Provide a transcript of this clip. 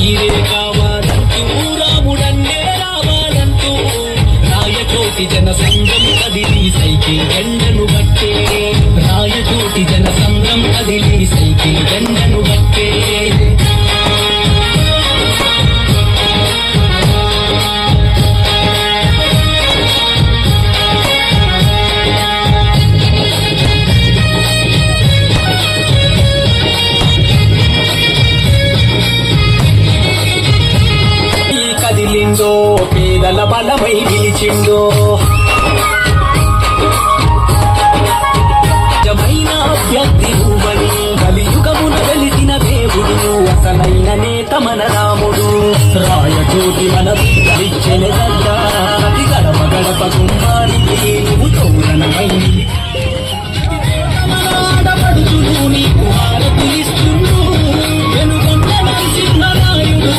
మీరే కావాలంటూ రాముడన్నే రావాలంటూ రాయచోటి జన సంఘం కదిలి సైకిల్ ఎండను బట్టే రాయచోటి జన సంఘం కదిలి సైకిల్ ఎండను బట్టే పేదల బలమై నిలిచిందో నిజమైన అభ్యర్థి నువ్వని కలియుగమున వెలిసిన దేవుడు అసలైన నేత మన రాముడు రాయచోటి మన ఇచ్చెన గడ్డ ప్రతి గడప గడప గుమ్మానికి నువ్వు తోరణమై ఆడపడుచులు నీకు హారతులిస్తుండు వెనుకొండ నరసింహరాయుడు